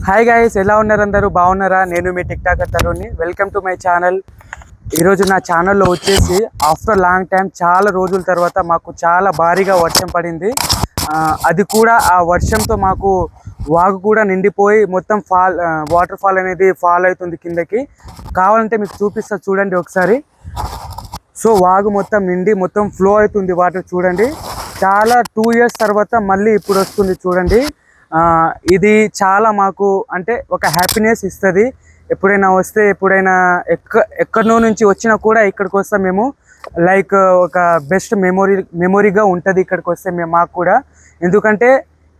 Hi guys, ఎలా ఉన్నారు? అందరూ బాగున్నారా? నేను మీ టిక్ టాకర్ తరుణ్ని. Welcome to my channel. ఈరోజు నా ఛానల్లో వచ్చేసి ఆఫ్టర్ లాంగ్ టైం చాలా రోజుల తర్వాత మాకు చాలా భారీగా వర్షం పడింది. అది కూడా ఆ వర్షంతో మాకు వాగు కూడా నిండిపోయి మొత్తం వాటర్ ఫాల్ అనేది ఫాల్ అవుతుంది కిందకి. కావాలంటే మీకు చూపిస్తా, చూడండి ఒకసారి. సో వాగు మొత్తం నిండి మొత్తం ఫ్లో అవుతుంది వాటర్, చూడండి. చాలా 2 years తర్వాత మళ్ళీ ఇప్పుడు వస్తుంది, చూడండి. ఇది చాలా మాకు అంటే ఒక హ్యాపీనెస్ ఇస్తుంది. ఎప్పుడైనా వస్తే, ఎప్పుడైనా ఎక్కడో నుంచి వచ్చినా కూడా ఇక్కడికి వస్తాం మేము. లైక్ ఒక బెస్ట్ మెమొరీగా ఉంటుంది ఇక్కడికి వస్తే మాకు కూడా. ఎందుకంటే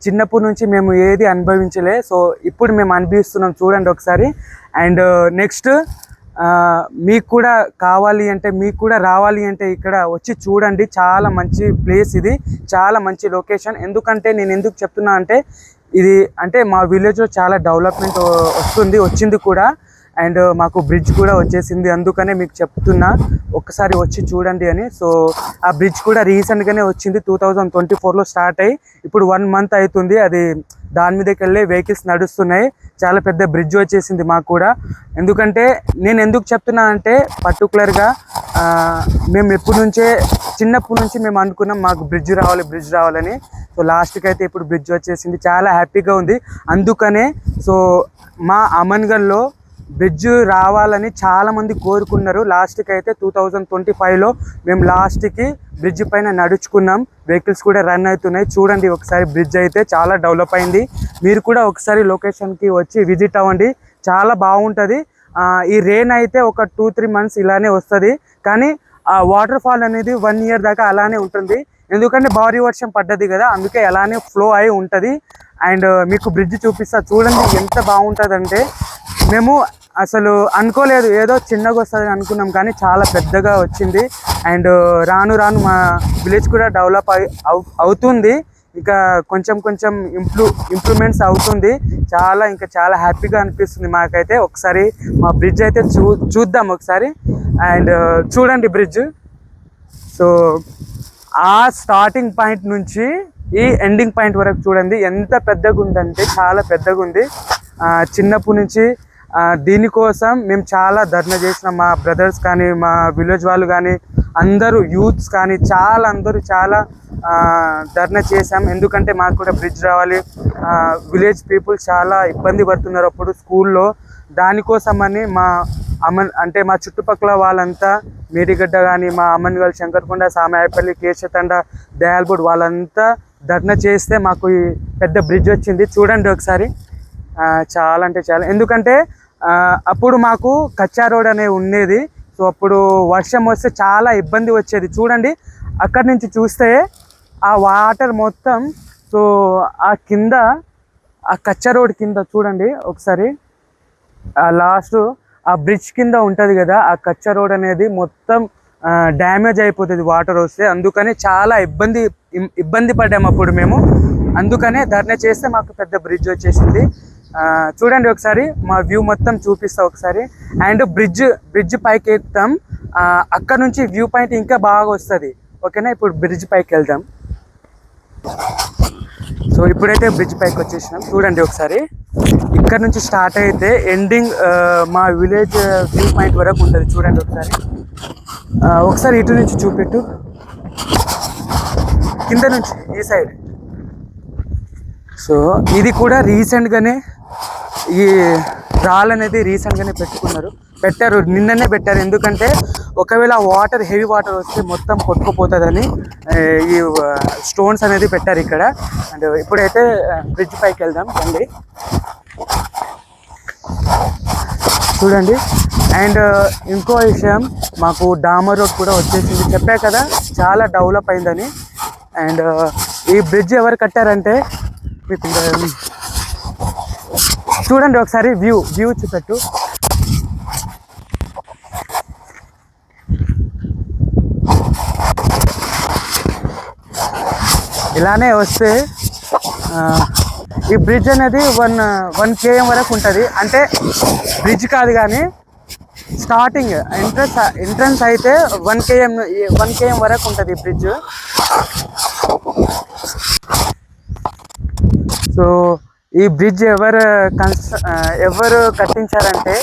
చిన్నప్పటి నుంచి మేము ఏది అనుభవించలే, సో ఇప్పుడు మేము అనుభవిస్తున్నాం, చూడండి ఒకసారి. అండ్ నెక్స్ట్ మీకు కూడా కావాలి అంటే, మీకు కూడా రావాలి అంటే ఇక్కడ వచ్చి చూడండి. చాలా మంచి ప్లేస్ ఇది, చాలా మంచి లొకేషన్. ఎందుకంటే నేను ఎందుకు చెప్తున్నా అంటే, ఇది అంటే మా విలేజ్లో చాలా డెవలప్మెంట్ వచ్చింది కూడా. అండ్ మాకు బ్రిడ్జ్ కూడా వచ్చేసింది, అందుకనే మీకు చెప్తున్నా ఒక్కసారి వచ్చి చూడండి అని. సో ఆ బ్రిడ్జ్ కూడా రీసెంట్గానే వచ్చింది, 2024లో స్టార్ట్ అయ్యి ఇప్పుడు 1 month అవుతుంది. అది దాని మీదకి వెళ్ళి వెహికల్స్ నడుస్తున్నాయి. చాలా పెద్ద బ్రిడ్జ్ వచ్చేసింది మాకు కూడా. ఎందుకంటే నేను ఎందుకు చెప్తున్నా అంటే, పర్టికులర్గా మేము చిన్నప్పటి నుంచి మేము అనుకున్నాం మాకు బ్రిడ్జ్ రావాలని. సో లాస్ట్కి అయితే ఇప్పుడు బ్రిడ్జ్ వచ్చేసింది, చాలా హ్యాపీగా ఉంది. అందుకనే సో మా అమన్గల్లో బ్రిడ్జ్ రావాలని చాలామంది కోరుకున్నారు. లాస్ట్కి అయితే 2025లో మేము లాస్ట్కి బ్రిడ్జ్ పైన నడుచుకున్నాం. వెహికల్స్ కూడా రన్ అవుతున్నాయి, చూడండి ఒకసారి. బ్రిడ్జ్ అయితే చాలా డెవలప్ అయింది. మీరు కూడా ఒకసారి లొకేషన్కి వచ్చి విజిట్ అవ్వండి, చాలా బాగుంటుంది. ఈ రెయిన్ అయితే ఒక 2-3 months ఇలానే వస్తుంది, కానీ ఆ వాటర్ ఫాల్ అనేది 1 year దాకా అలానే ఉంటుంది. ఎందుకంటే భారీ వర్షం పడ్డది కదా, అందుకే అలానే ఫ్లో అయి ఉంటుంది. అండ్ మీకు బ్రిడ్జ్ చూపిస్తా, చూడండి ఎంత బాగుంటుందంటే. మేము అసలు అనుకోలేదు, ఏదో చిన్నగా వస్తుంది అనుకున్నాం, కానీ చాలా పెద్దగా వచ్చింది. అండ్ రాను రాను మా విలేజ్ కూడా డెవలప్ అవుతుంది. ఇంకా కొంచెం ఇంప్రూవ్మెంట్స్ అవుతుంది. ఇంకా చాలా హ్యాపీగా అనిపిస్తుంది మాకైతే. ఒకసారి మా బ్రిడ్జ్ అయితే చూద్దాం ఒకసారి. అండ్ చూడండి బ్రిడ్జ్. సో ఆ స్టార్టింగ్ పాయింట్ నుంచి ఈ ఎండింగ్ పాయింట్ వరకు చూడండి ఎంత పెద్దగా ఉందంటే, చాలా పెద్దగా ఉంది. చిన్నప్పటి నుంచి దీనికోసం మేము చాలా ధర్నా చేసినాం. మా బ్రదర్స్ కానీ, మా విలేజ్ వాళ్ళు కానీ, అందరూ యూత్స్ కానీ అందరూ చాలా ధర్నా చేసాం. ఎందుకంటే మాకు కూడా బ్రిడ్జ్ రావాలి. విలేజ్ పీపుల్ చాలా ఇబ్బంది పడుతున్నారు అప్పుడు స్కూల్లో. దానికోసమని మా చుట్టుపక్కల వాళ్ళంతా, మేడిగడ్డ కానీ, మా అమ్మన్గల్, శంకర్కొండ, సామాయపల్లి, కేశతండ, దయాల్బోడ్ వాళ్ళంతా ధర్నా చేస్తే మాకు ఈ పెద్ద బ్రిడ్జ్ వచ్చింది, చూడండి ఒకసారి. చాలా అంటే చాలా, ఎందుకంటే అప్పుడు మాకు కచ్చా రోడ్ అనేది ఉండేది. సో అప్పుడు వర్షం వస్తే చాలా ఇబ్బంది వచ్చేది, చూడండి. అక్కడి నుంచి చూస్తే ఆ వాటర్ మొత్తం, సో ఆ కింద ఆ కచ్చా రోడ్ కింద చూడండి ఒకసారి. లాస్ట్ ఆ బ్రిడ్జ్ కింద ఉంటుంది కదా, ఆ కచ్చా రోడ్ అనేది మొత్తం డ్యామేజ్ అయిపోతుంది వాటర్ వస్తే. అందుకని చాలా ఇబ్బంది పడ్డాము అప్పుడు మేము. అందుకనే ధర్నా చేస్తే మాకు పెద్ద బ్రిడ్జ్ వచ్చేసింది. చూడండి ఒకసారి, మా వ్యూ మొత్తం చూపిస్తా ఒకసారి. అండ్ బ్రిడ్జ్ పైకి ఎక్కుతాం, అక్కడ నుంచి వ్యూ పాయింట్ ఇంకా బాగా వస్తుంది. ఓకేనా, ఇప్పుడు బ్రిడ్జ్ పైకి వెళ్దాం. సో ఇప్పుడైతే బ్రిడ్జ్ పైకి వచ్చేసినాం, చూడండి ఒకసారి. ఇక్కడ నుంచి స్టార్ట్ అయితే ఎండింగ్ మా విలేజ్ వ్యూ పాయింట్ వరకు ఉంటుంది, చూడండి ఒకసారి. ఒకసారి ఇటు నుంచి చూపెట్టు, కింద నుంచి ఈ సైడ్. సో ఇది కూడా రీసెంట్గానే, ఈ రాళ్ళు అనేది రీసెంట్గానే పెట్టారు, నిన్ననే పెట్టారు. ఎందుకంటే ఒకవేళ హెవీ వాటర్ వస్తే మొత్తం కొట్టుకుపోతుందని ఈ స్టోన్స్ అనేది పెట్టారు ఇక్కడ. అండ్ ఇప్పుడైతే బ్రిడ్జ్ పైకి వెళ్దాం రండి, చూడండి. అండ్ ఇంకో విషయం, మాకు డామర్ రోడ్ కూడా వచ్చేసింది, చెప్పా కదా చాలా డెవలప్ అయిందని. అండ్ ఈ బ్రిడ్జ్ ఎవరు కట్టారంటే, మీకు చూడండి ఒకసారి వ్యూ చూపెట్టు. ఇలానే వస్తే ఈ బ్రిడ్జ్ అనేది 1 km వరకు ఉంటుంది. అంటే బ్రిడ్జ్ కాదు కానీ స్టార్టింగ్ ఎంట్రన్స్ అయితే 1 km వరకు ఉంటుంది బ్రిడ్జ్. సో ఈ బ్రిడ్జ్ ఎవరు కట్టించారంటే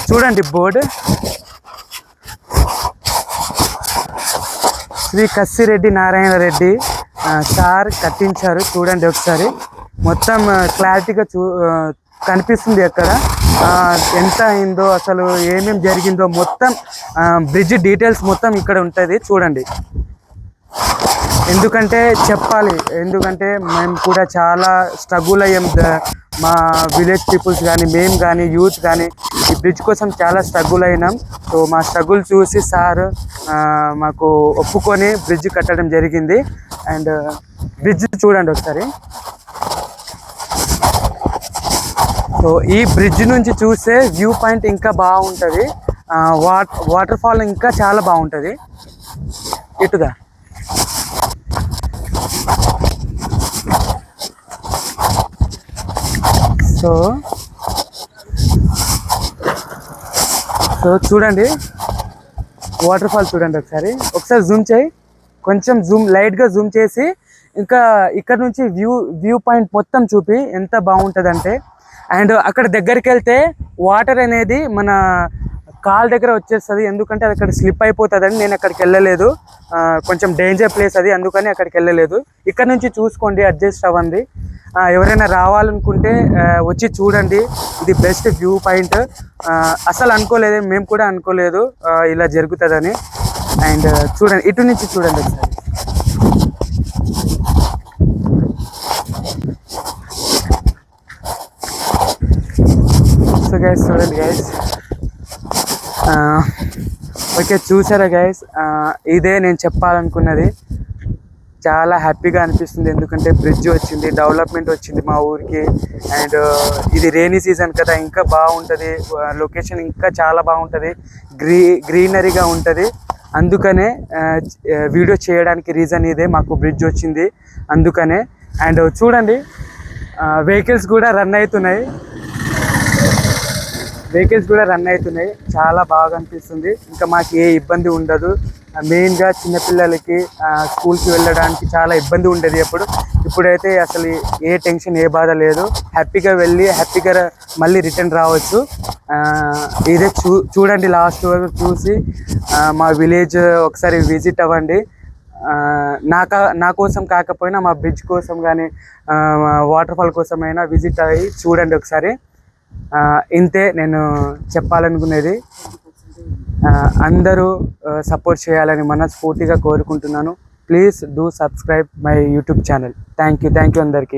చూడండి బోర్డు, శ్రీ కస్సిరెడ్డి నారాయణ రెడ్డి సార్ కట్టించారు. చూడండి ఒకసారి మొత్తం క్లారిటీగా కనిపిస్తుంది అక్కడ ఎంత అయిందో, అసలు ఏమేమి జరిగిందో మొత్తం బ్రిడ్జ్ డీటెయిల్స్ మొత్తం ఇక్కడ ఉంటుంది. చూడండి, ఎందుకంటే చెప్పాలి, ఎందుకంటే మేము కూడా చాలా స్ట్రగుల్ అయ్యాం. మా విలేజ్ పీపుల్స్ కానీ మేము కానీ యూత్ కానీ ఈ బ్రిడ్జ్ కోసం చాలా స్ట్రగుల్ అయినాం. సో మా స్ట్రగుల్ చూసి సార్ మాకు ఒప్పుకొని బ్రిడ్జ్ కట్టడం జరిగింది. అండ్ బ్రిడ్జ్ చూడండి ఒకసారి. సో ఈ బ్రిడ్జ్ నుంచి చూస్తే వ్యూ పాయింట్ ఇంకా బాగుంటుంది, వాటర్ ఫాల్ ఇంకా చాలా బాగుంటుంది. ఇటుదా సో చూడండి వాటర్ ఫాల్ చూడండి ఒకసారి జూమ్ చేయి, కొంచెం లైట్గా జూమ్ చేసి ఇంకా ఇక్కడ నుంచి వ్యూ పాయింట్ మొత్తం చూపి ఎంత బాగుంటుంది అంటే. అండ్ అక్కడ దగ్గరికి వెళ్తే వాటర్ అనేది మన కాల్ దగ్గర వచ్చేస్తుంది, ఎందుకంటే అది అక్కడ స్లిప్ అయిపోతుందని నేను అక్కడికి వెళ్ళలేదు. కొంచెం డేంజర్ ప్లేస్ అది, అందుకని అక్కడికి వెళ్ళలేదు. ఇక్కడ నుంచి చూసుకోండి, అడ్జస్ట్ అవ్వండి. ఎవరైనా రావాలనుకుంటే వచ్చి చూడండి, ఇది బెస్ట్ వ్యూ పాయింట్. అసలు అనుకోలేదు, మేము కూడా అనుకోలేదు ఇలా జరుగుతుందని. అండ్ చూడండి, ఇటు నుంచి చూడండి ఒకసారి. సో గైస్ చూడండి గైస్, ఓకే చూసారా గైస్, ఇదే నేను చెప్పాలనుకున్నది. చాలా హ్యాపీగా అనిపిస్తుంది, ఎందుకంటే బ్రిడ్జ్ వచ్చింది, డెవలప్మెంట్ వచ్చింది మా ఊరికి. అండ్ ఇది రైనీ సీజన్ కదా, ఇంకా బాగుంటుంది, లొకేషన్ ఇంకా చాలా బాగుంటుంది, గ్రీనరీగా ఉంటుంది. అందుకనే వీడియో చేయడానికి రీజన్ ఇదే, మాకు బ్రిడ్జ్ వచ్చింది అందుకనే. అండ్ చూడండి వెహికల్స్ కూడా రన్ అవుతున్నాయి, చాలా బాగా అనిపిస్తుంది. ఇంకా మాకు ఏ ఇబ్బంది ఉండదు. మెయిన్గా చిన్నపిల్లలకి స్కూల్కి వెళ్ళడానికి చాలా ఇబ్బంది ఉండేది ఇప్పుడైతే అసలు ఏ టెన్షన్, ఏ బాధ లేదు. హ్యాపీగా వెళ్ళి హ్యాపీగా మళ్ళీ రిటర్న్ రావచ్చు. ఇదే చూడండి, లాస్ట్ వరకు చూసి మా విలేజ్ ఒకసారి విజిట్ అవ్వండి. నా కోసం కాకపోయినా మా బ్రిడ్జ్ కోసం కానీ వాటర్ ఫాల్ కోసమైనా విజిట్ అయ్యి చూడండి ఒకసారి. ఇంతే నేను చెప్పాలనుకునేది. అందరూ సపోర్ట్ చేయాలని మనస్ఫూర్తిగా కోరుకుంటున్నాను. Please do subscribe my YouTube channel. Thank you అందరికీ.